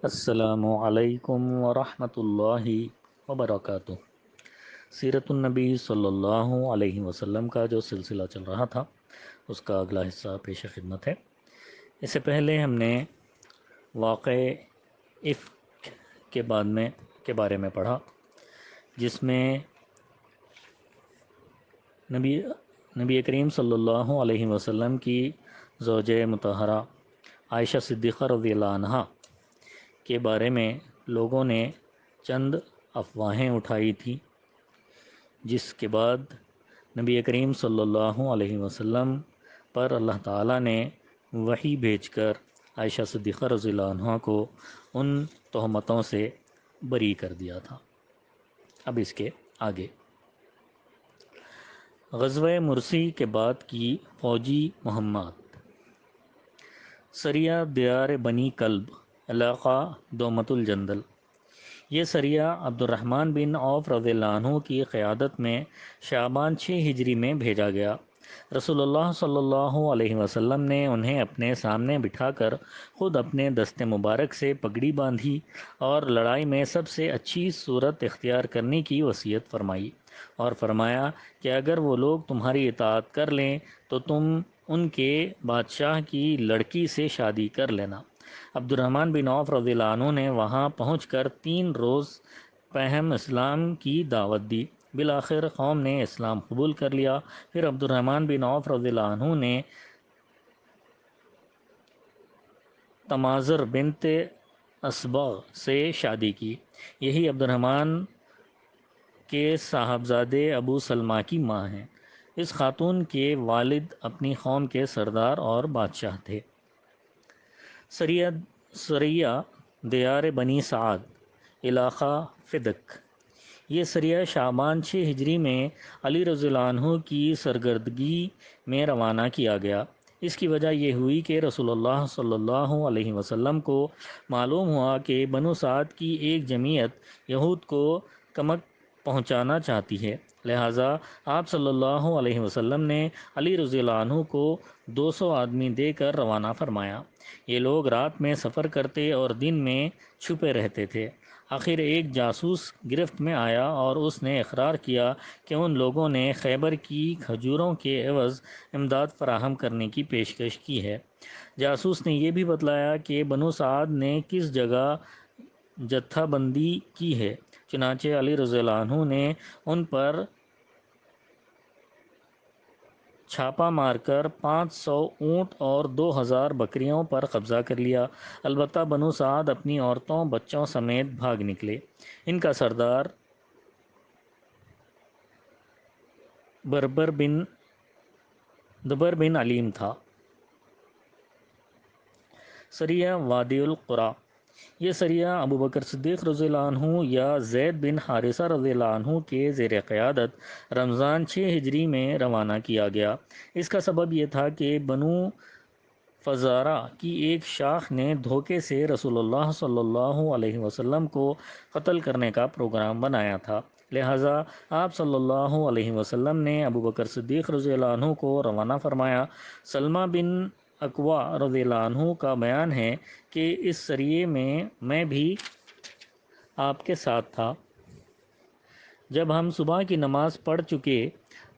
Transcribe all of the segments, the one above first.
السلام علیکم ورحمۃ اللہ وبرکاتہ۔ سیرت النبی صلی اللہ علیہ وسلم کا جو سلسلہ چل رہا تھا اس کا اگلا حصہ پیش خدمت ہے۔ اس سے پہلے ہم نے واقع افک کے بارے میں پڑھا، جس میں نبی کریم صلی اللہ علیہ وسلم کی زوجہ مطہرہ عائشہ صدیقہ رضی اللہ عنہا کے بارے میں لوگوں نے چند افواہیں اٹھائی تھی، جس کے بعد نبی کریم صلی اللہ علیہ وسلم پر اللہ تعالیٰ نے وحی بھیج کر عائشہ صدیقہ رضی اللہ عنہا کو ان تہمتوں سے بری کر دیا تھا۔ اب اس کے آگے غزوہ مرسی کے بعد کی فوجی مہمات۔ سریہ دیار بنی کلب، علاقہ دومت الجندل۔ یہ سریہ عبد الرحمن بن عوف رضی اللہ عنہ کی قیادت میں شعبان 6 ہجری میں بھیجا گیا۔ رسول اللہ صلی اللہ علیہ وسلم نے انہیں اپنے سامنے بٹھا کر خود اپنے دست مبارک سے پگڑی باندھی اور لڑائی میں سب سے اچھی صورت اختیار کرنے کی وصیت فرمائی، اور فرمایا کہ اگر وہ لوگ تمہاری اطاعت کر لیں تو تم ان کے بادشاہ کی لڑکی سے شادی کر لینا۔ عبد الرحمن بن عوف رضی اللہ عنہ نے وہاں پہنچ کر 3 روز پہم اسلام کی دعوت دی۔ بالآخر قوم نے اسلام قبول کر لیا۔ پھر عبد الرحمن بن عوف رضی اللہ عنہ نے تمازر بنت اسبغ سے شادی کی۔ یہی عبد الرحمن کے صاحبزادے ابو سلمہ کی ماں ہیں۔ اس خاتون کے والد اپنی قوم کے سردار اور بادشاہ تھے۔ سریہ دیار بنی سعد، علاقہ فدک۔ یہ سریہ شعبان 6 ہجری میں علی رضی اللہ عنہ کی سرگردگی میں روانہ کیا گیا۔ اس کی وجہ یہ ہوئی کہ رسول اللہ صلی اللہ علیہ وسلم کو معلوم ہوا کہ بنو سعد کی ایک جماعت یہود کو کمک پہنچانا چاہتی ہے، لہٰذا آپ صلی اللہ علیہ وسلم نے علی رضی اللہ عنہ کو 200 آدمی دے کر روانہ فرمایا۔ یہ لوگ رات میں سفر کرتے اور دن میں چھپے رہتے تھے۔ آخر ایک جاسوس گرفت میں آیا اور اس نے اقرار کیا کہ ان لوگوں نے خیبر کی کھجوروں کے عوض امداد فراہم کرنے کی پیشکش کی ہے۔ جاسوس نے یہ بھی بتلایا کہ بنو سعد نے کس جگہ جتھہ بندی کی ہے۔ چنانچہ علی رضی اللہ عنہ نے ان پر چھاپا مار کر 500 اونٹ اور 2000 بکریوں پر قبضہ کر لیا۔ البتہ بنو سعد اپنی عورتوں بچوں سمیت بھاگ نکلے۔ ان کا سردار دبر بن علیم تھا۔ سریہ وادی القریٰ۔ یہ سریہ ابو بکر صدیق رضی اللہ عنہ یا زید بن حارثہ رضی اللہ عنہ کے زیر قیادت رمضان 6 ہجری میں روانہ کیا گیا۔ اس کا سبب یہ تھا کہ بنو فزارہ کی ایک شاخ نے دھوکے سے رسول اللہ صلی اللہ علیہ وسلم کو قتل کرنے کا پروگرام بنایا تھا، لہٰذا آپ صلی اللہ علیہ وسلم نے ابو بکر صدیق رضی اللہ عنہ کو روانہ فرمایا۔ سلمہ بن اکوا رضی اللہ عنہ کا بیان ہے کہ اس سریے میں بھی آپ کے ساتھ تھا۔ جب ہم صبح کی نماز پڑھ چکے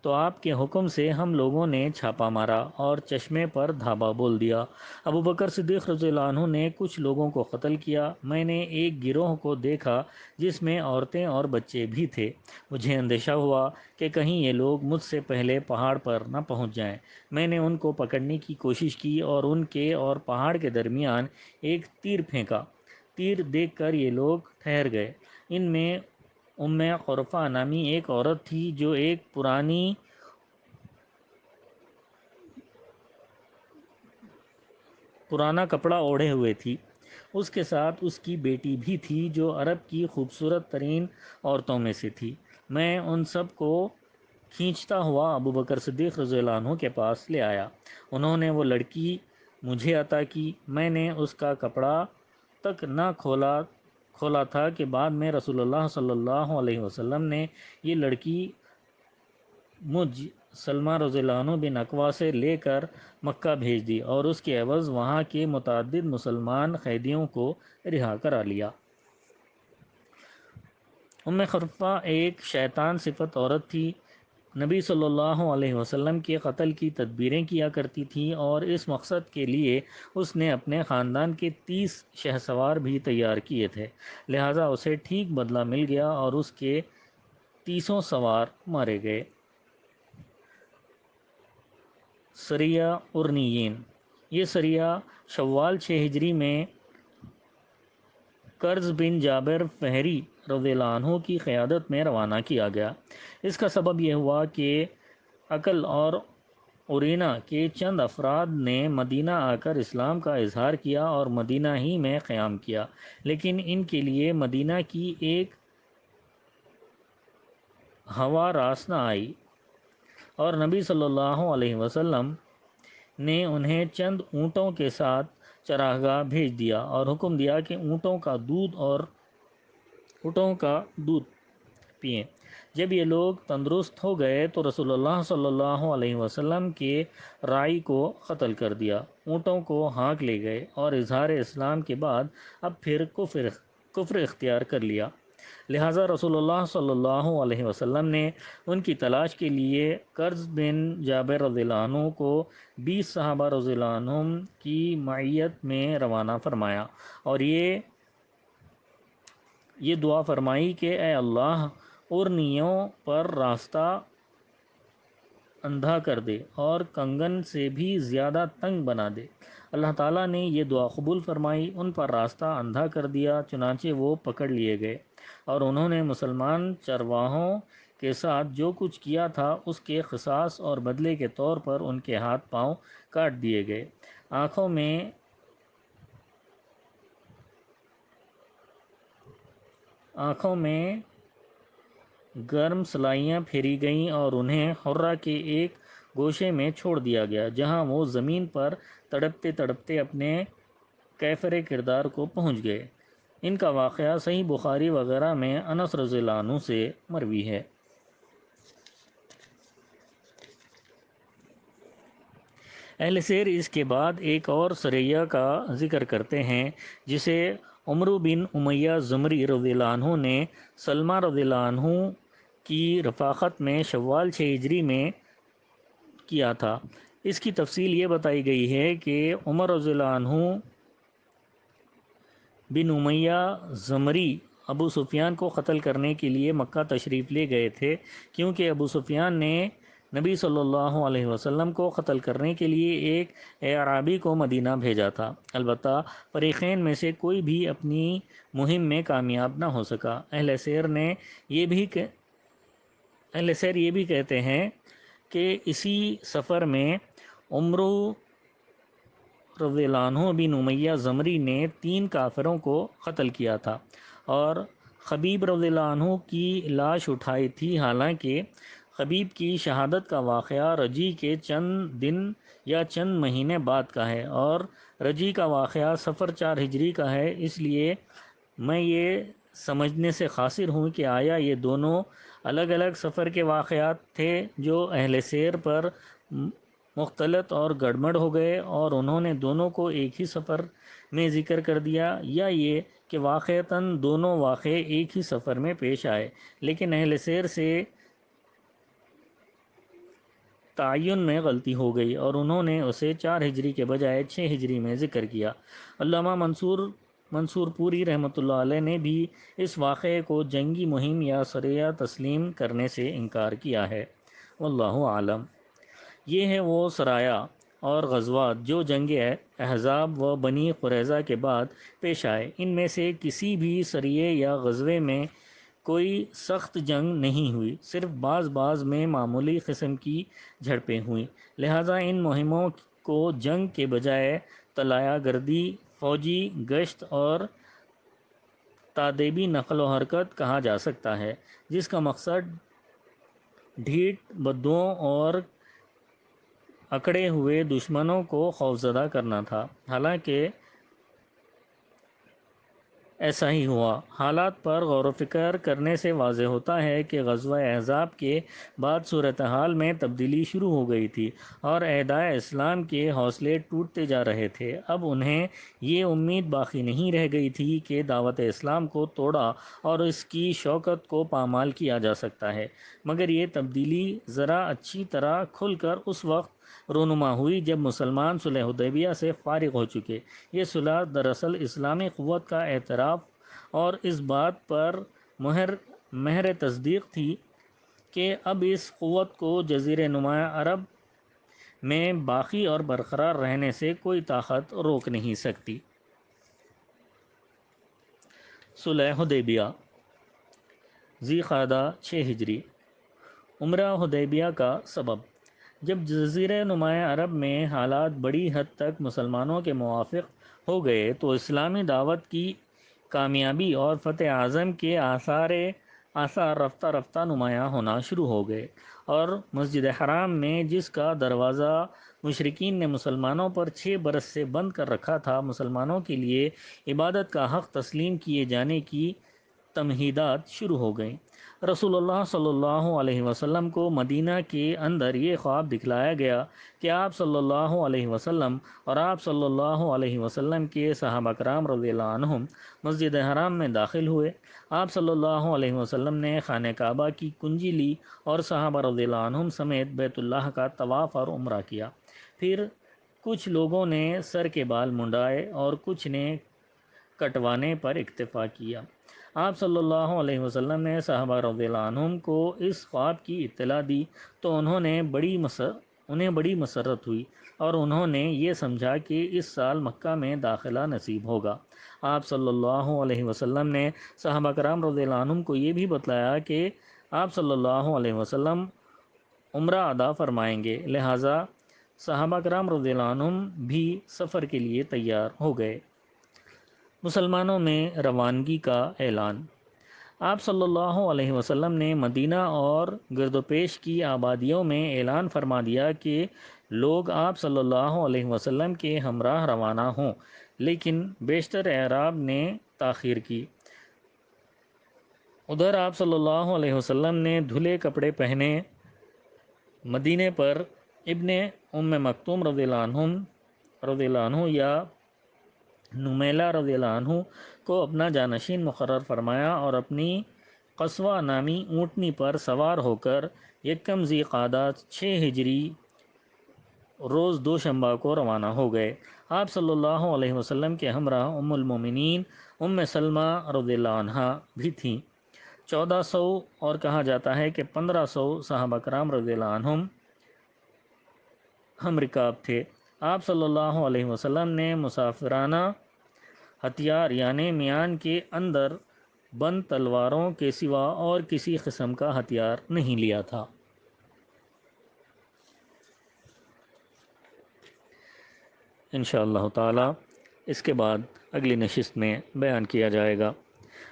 تو آپ کے حکم سے ہم لوگوں نے چھاپا مارا اور چشمے پر دھابا بول دیا۔ ابو بکر صدیق رضی اللہ عنہ نے کچھ لوگوں کو قتل کیا۔ میں نے ایک گروہ کو دیکھا جس میں عورتیں اور بچے بھی تھے۔ مجھے اندیشہ ہوا کہ کہیں یہ لوگ مجھ سے پہلے پہاڑ پر نہ پہنچ جائیں۔ میں نے ان کو پکڑنے کی کوشش کی اور ان کے اور پہاڑ کے درمیان ایک تیر پھینکا۔ تیر دیکھ کر یہ لوگ ٹھہر گئے۔ ان میں ام قرفہ نامی ایک عورت تھی جو ایک پرانا کپڑا اوڑھے ہوئے تھی۔ اس کے ساتھ اس کی بیٹی بھی تھی جو عرب کی خوبصورت ترین عورتوں میں سے تھی۔ میں ان سب کو کھینچتا ہوا ابو بکر صدیق رضی اللہ عنہ کے پاس لے آیا۔ انہوں نے وہ لڑکی مجھے عطا کی۔ میں نے اس کا کپڑا تک نہ کھولا تھا کہ بعد میں رسول اللہ صلی اللہ علیہ وسلم نے یہ لڑکی مجھ سلمہ رضی اللہ عنہ بن اقوا سے لے کر مکہ بھیج دی اور اس کے عوض وہاں کے متعدد مسلمان قیدیوں کو رہا کرا لیا۔ خرفہ ایک شیطان صفت عورت تھی، نبی صلی اللہ علیہ وسلم کے قتل کی تدبیریں کیا کرتی تھی اور اس مقصد کے لیے اس نے اپنے خاندان کے 30 شہسوار بھی تیار کیے تھے، لہٰذا اسے ٹھیک بدلہ مل گیا اور اس کے 30 سوار مارے گئے۔ سریہ ارنیین، یہ سریہ شوال 6 ہجری میں کرز بن جابر فہری رضی اللہ عنہ کی قیادت میں روانہ کیا گیا۔ اس کا سبب یہ ہوا کہ عقل اور اورینا کے چند افراد نے مدینہ آ کر اسلام کا اظہار کیا اور مدینہ ہی میں قیام کیا، لیکن ان کے لیے مدینہ کی ایک ہوا راس نہ آئی اور نبی صلی اللہ علیہ وسلم نے انہیں چند اونٹوں کے ساتھ چراگاہ بھیج دیا اور حکم دیا کہ اونٹوں کا دودھ پئیں۔ جب یہ لوگ تندرست ہو گئے تو رسول اللہ صلی اللہ علیہ وسلم کے راعی کو قتل کر دیا، اونٹوں کو ہانک لے گئے اور اظہار اسلام کے بعد اب پھر کفر اختیار کر لیا، لہٰذا رسول اللہ صلی اللہ علیہ وسلم نے ان کی تلاش کے لیے کرز بن جابر رضی اللہ عنہ کو 20 صحابہ رضی اللہ عنہم کی معیت میں روانہ فرمایا اور یہ دعا فرمائی کہ اے اللہ، ارنیوں پر راستہ اندھا کر دے اور کنگن سے بھی زیادہ تنگ بنا دے۔ اللہ تعالیٰ نے یہ دعا قبول فرمائی، ان پر راستہ اندھا کر دیا، چنانچہ وہ پکڑ لیے گئے اور انہوں نے مسلمان چرواہوں کے ساتھ جو کچھ کیا تھا اس کے قصاص اور بدلے کے طور پر ان کے ہاتھ پاؤں کاٹ دیے گئے۔ آنکھوں میں گرم سلائیاں پھیری گئیں اور انہیں حرہ کے ایک گوشے میں چھوڑ دیا گیا جہاں وہ زمین پر تڑپتے تڑپتے اپنے کیفر کردار کو پہنچ گئے۔ ان کا واقعہ صحیح بخاری وغیرہ میں انس رضی اللہ عنہ سے مروی ہے۔ اہل سیر اس کے بعد ایک اور سریہ کا ذکر کرتے ہیں جسے عمرو بن امیہ زمری رضی اللہ عنہ نے سلمہ رضی اللہ عنہ کی رفاقت میں شوال 6 ہجری میں کیا تھا۔ اس کی تفصیل یہ بتائی گئی ہے کہ عمر رضی اللہ عنہ بن امیہ زمری ابو سفیان کو قتل کرنے کے لیے مکہ تشریف لے گئے تھے، کیونکہ ابو سفیان نے نبی صلی اللہ علیہ وسلم کو قتل کرنے کے لیے ایک اعرابی کو مدینہ بھیجا تھا، البتہ فریقین میں سے کوئی بھی اپنی مہم میں کامیاب نہ ہو سکا۔ اہل سیر یہ بھی کہتے ہیں کہ اسی سفر میں عمرو رضی اللہ عنہ بن امیہ زمری نے 3 کافروں کو قتل کیا تھا اور خبیب رضی اللہ عنہ کی لاش اٹھائی تھی، حالانکہ خبیب کی شہادت کا واقعہ رجی کے چند دن یا چند مہینے بعد کا ہے اور رجی کا واقعہ صفر 4 ہجری کا ہے، اس لیے میں یہ سمجھنے سے قاصر ہوں کہ آیا یہ دونوں الگ الگ سفر کے واقعات تھے جو اہل سیر پر مختلط اور گڑبڑ ہو گئے اور انہوں نے دونوں کو ایک ہی سفر میں ذکر کر دیا، یا یہ کہ واقعتاً دونوں واقعے ایک ہی سفر میں پیش آئے لیکن اہل سیر سے تعین میں غلطی ہو گئی اور انہوں نے اسے 4 ہجری کے بجائے 6 ہجری میں ذکر کیا۔ علامہ منصور پوری رحمۃ اللہ علیہ نے بھی اس واقعے کو جنگی مہم یا سریہ تسلیم کرنے سے انکار کیا ہے، واللہ عالم۔ یہ ہے وہ سرایا اور غزوات جو جنگ احزاب و بنی قریظہ کے بعد پیش آئے، ان میں سے کسی بھی سریے یا غزوے میں کوئی سخت جنگ نہیں ہوئی، صرف بعض میں معمولی قسم کی جھڑپیں ہوئیں، لہٰذا ان مہموں کو جنگ کے بجائے طلایہ گردی، فوجی گشت اور تادیبی نقل و حرکت کہا جا سکتا ہے، جس کا مقصد ڈھیٹ بدوؤں اور اکڑے ہوئے دشمنوں کو خوفزدہ کرنا تھا۔ حالانکہ ایسا ہی ہوا۔ حالات پر غور و فکر کرنے سے واضح ہوتا ہے کہ غزوہ احزاب کے بعد صورتحال میں تبدیلی شروع ہو گئی تھی اور اعدائے اسلام کے حوصلے ٹوٹتے جا رہے تھے۔ اب انہیں یہ امید باقی نہیں رہ گئی تھی کہ دعوت اسلام کو توڑا اور اس کی شوکت کو پامال کیا جا سکتا ہے، مگر یہ تبدیلی ذرا اچھی طرح کھل کر اس وقت رونما ہوئی جب مسلمان صلح حدیبیہ سے فارغ ہو چکے۔ یہ صلح دراصل اسلامی قوت کا اعتراف اور اس بات پر مہر تصدیق تھی کہ اب اس قوت کو جزیرہ نما عرب میں باقی اور برقرار رہنے سے کوئی طاقت روک نہیں سکتی۔ صلح حدیبیہ، ذی قعدہ 6 ہجری۔ عمرہ حدیبیہ کا سبب: جب جزیرہ نما عرب میں حالات بڑی حد تک مسلمانوں کے موافق ہو گئے تو اسلامی دعوت کی کامیابی اور فتح اعظم کے آثار رفتہ رفتہ نمایاں ہونا شروع ہو گئے، اور مسجد حرام میں جس کا دروازہ مشرکین نے مسلمانوں پر 6 برس سے بند کر رکھا تھا، مسلمانوں کے لیے عبادت کا حق تسلیم کیے جانے کی تمہیدات شروع ہو گئیں۔ رسول اللہ صلی اللہ علیہ وسلم کو مدینہ کے اندر یہ خواب دکھلایا گیا کہ آپ صلی اللہ علیہ وسلم اور آپ صلی اللہ علیہ وسلم کے صحابہ کرام رضی اللہ عنہم مسجد حرام میں داخل ہوئے۔ آپ صلی اللہ علیہ وسلم نے خانہ کعبہ کی کنجی لی اور صحابہ رضی اللہ عنہم سمیت بیت اللہ کا طواف اور عمرہ کیا۔ پھر کچھ لوگوں نے سر کے بال منڈائے اور کچھ نے کٹوانے پر اکتفا کیا۔ آپ صلی اللہ علیہ وسلم نے صحابہ رضی اللہ عنہم کو اس خواب کی اطلاع دی تو انہیں بڑی مسرت ہوئی اور انہوں نے یہ سمجھا کہ اس سال مکہ میں داخلہ نصیب ہوگا۔ آپ صلی اللہ علیہ وسلم نے صحابہ کرام رضی اللہ عنہم کو یہ بھی بتلایا کہ آپ صلی اللہ علیہ وسلم عمرہ ادا فرمائیں گے، لہٰذا صحابہ کرام رضی اللہ عنہم بھی سفر کے لیے تیار ہو گئے۔ مسلمانوں میں روانگی کا اعلان۔ آپ صلی اللہ علیہ وسلم نے مدینہ اور گرد و پیش کی آبادیوں میں اعلان فرما دیا کہ لوگ آپ صلی اللہ علیہ وسلم کے ہمراہ روانہ ہوں، لیکن بیشتر اعراب نے تاخیر کی۔ ادھر آپ صلی اللہ علیہ وسلم نے دھلے کپڑے پہنے مدینے پر ابن ام مکتوم رضی اللہ عنہ یا نمیلہ رضی اللہ عنہ کو اپنا جانشین مقرر فرمایا اور اپنی قصوہ نامی اونٹنی پر سوار ہو کر یکم ذی قعدہ 6 ہجری روز دوشنبہ کو روانہ ہو گئے۔ آپ صلی اللہ علیہ وسلم کے ہمراہ ام المومنین ام سلمہ رضی اللہ عنہا بھی تھیں۔ 1400 اور کہا جاتا ہے کہ 1500 صحابہ کرام رضی اللہ عنہم ہم رکاب تھے۔ آپ صلی اللہ علیہ وسلم نے مسافرانہ ہتھیار یعنی میان کے اندر بند تلواروں کے سوا اور کسی قسم کا ہتھیار نہیں لیا تھا۔ انشاءاللہ تعالی اس کے بعد اگلی نشست میں بیان کیا جائے گا۔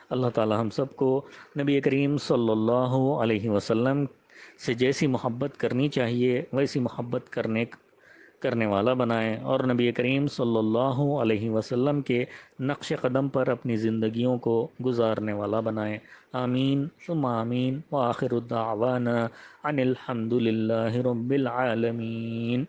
اللہ تعالی ہم سب کو نبی کریم صلی اللہ علیہ وسلم سے جیسی محبت کرنی چاہیے ویسی محبت کرنے والا بنائے، اور نبی کریم صلی اللہ علیہ وسلم کے نقش قدم پر اپنی زندگیوں کو گزارنے والا بنائے۔ آمین ثم آمین، وآخر الدعوانا ان الحمد للہ رب العالمین۔